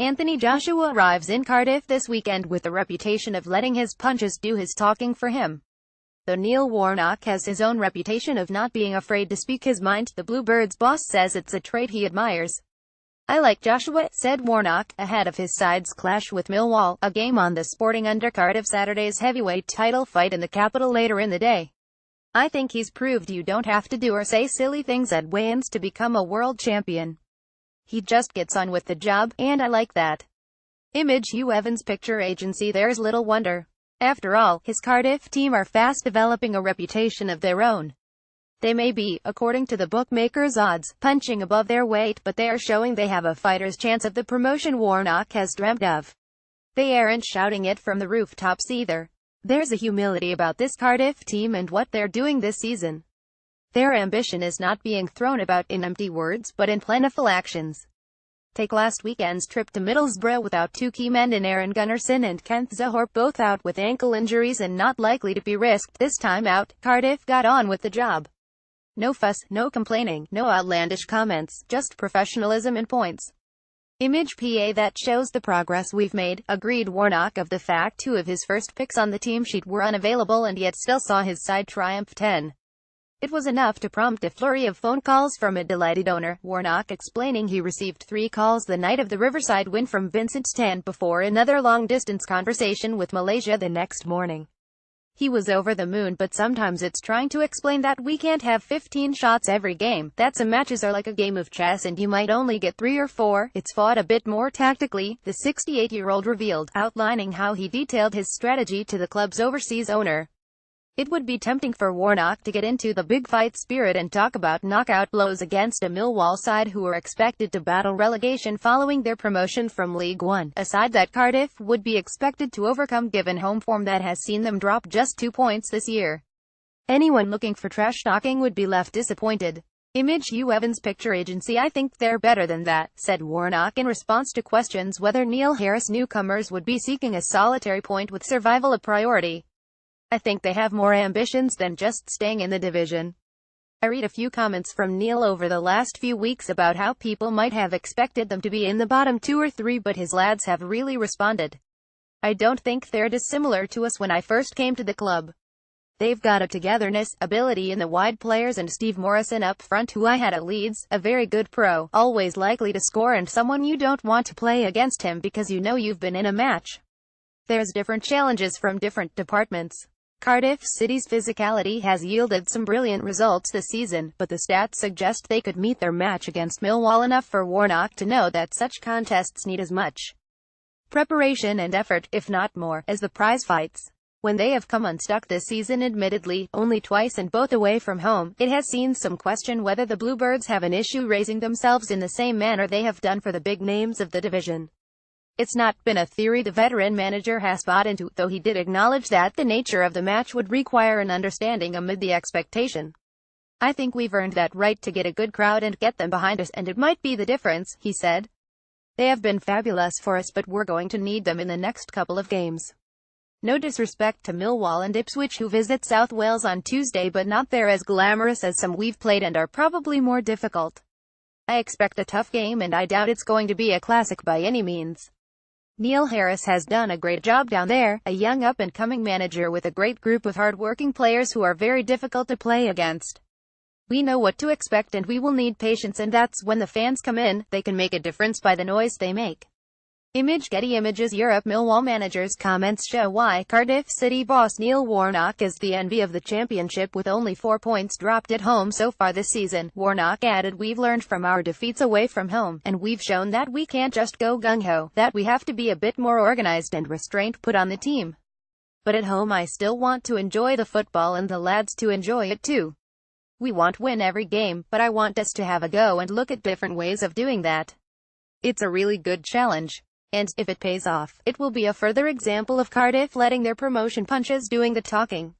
Anthony Joshua arrives in Cardiff this weekend with the reputation of letting his punches do his talking for him. Though Neil Warnock has his own reputation of not being afraid to speak his mind, the Bluebirds' boss says it's a trait he admires. "I like Joshua," said Warnock, ahead of his side's clash with Millwall, a game on the Sporting undercard of Saturday's heavyweight title fight in the capital later in the day. "I think he's proved you don't have to do or say silly things at weigh-ins to become a world champion. He just gets on with the job, and I like that." Image Hugh Evans Picture Agency. There's little wonder. After all, his Cardiff team are fast developing a reputation of their own. They may be, according to the bookmakers' odds, punching above their weight, but they are showing they have a fighter's chance of the promotion Warnock has dreamt of. They aren't shouting it from the rooftops either. There's a humility about this Cardiff team and what they're doing this season. Their ambition is not being thrown about in empty words, but in plentiful actions. Take last weekend's trip to Middlesbrough without two key men in Aaron Gunnarsson and Kent Zohore, both out with ankle injuries and not likely to be risked this time out. Cardiff got on with the job. No fuss, no complaining, no outlandish comments, just professionalism and points. Image PA. That shows the progress we've made, agreed Warnock of the fact two of his first picks on the team sheet were unavailable and yet still saw his side triumph 10. It was enough to prompt a flurry of phone calls from a delighted owner, Warnock explaining he received 3 calls the night of the Riverside win from Vincent Tan before another long-distance conversation with Malaysia the next morning. He was over the moon, but sometimes it's trying to explain that we can't have 15 shots every game, that some matches are like a game of chess and you might only get 3 or 4, it's fought a bit more tactically, the 68-year-old revealed, outlining how he detailed his strategy to the club's overseas owner. It would be tempting for Warnock to get into the big fight spirit and talk about knockout blows against a Millwall side who are expected to battle relegation following their promotion from League One, a side that Cardiff would be expected to overcome given home form that has seen them drop just 2 points this year. Anyone looking for trash talking would be left disappointed. Image Hugh Evans Picture Agency. I think they're better than that, said Warnock in response to questions whether Neil Harris newcomers would be seeking a solitary point with survival a priority. "I think they have more ambitions than just staying in the division." I read a few comments from Neil over the last few weeks about how people might have expected them to be in the bottom 2 or 3, but his lads have really responded. "I don't think they're dissimilar to us when I first came to the club. They've got a togetherness, ability in the wide players and Steve Morrison up front who I had at Leeds, a very good pro, always likely to score and someone you don't want to play against him because you know you've been in a match. There's different challenges from different departments." Cardiff City's physicality has yielded some brilliant results this season, but the stats suggest they could meet their match against Millwall, enough for Warnock to know that such contests need as much preparation and effort, if not more, as the prize fights. When they have come unstuck this season, admittedly, only twice and both away from home, it has seen some question whether the Bluebirds have an issue raising themselves in the same manner they have done for the big names of the division. It's not been a theory the veteran manager has bought into, though he did acknowledge that the nature of the match would require an understanding amid the expectation. "I think we've earned that right to get a good crowd and get them behind us, and it might be the difference," he said. "They have been fabulous for us, but we're going to need them in the next couple of games. No disrespect to Millwall and Ipswich who visit South Wales on Tuesday, but not they're as glamorous as some we've played and are probably more difficult. I expect a tough game and I doubt it's going to be a classic by any means. Neil Harris has done a great job down there, a young up-and-coming manager with a great group of hard-working players who are very difficult to play against. We know what to expect and we will need patience, and that's when the fans come in, they can make a difference by the noise they make." Image Getty Images Europe. Millwall manager's comments show why Cardiff City boss Neil Warnock is the envy of the championship with only 4 points dropped at home so far this season. Warnock added, "We've learned from our defeats away from home, and we've shown that we can't just go gung-ho, that we have to be a bit more organized and restraint put on the team. But at home I still want to enjoy the football and the lads to enjoy it too. We won't win every game, but I want us to have a go and look at different ways of doing that. It's a really good challenge. And, if it pays off, it will be a further example of Cardiff letting their promotion punches doing the talking."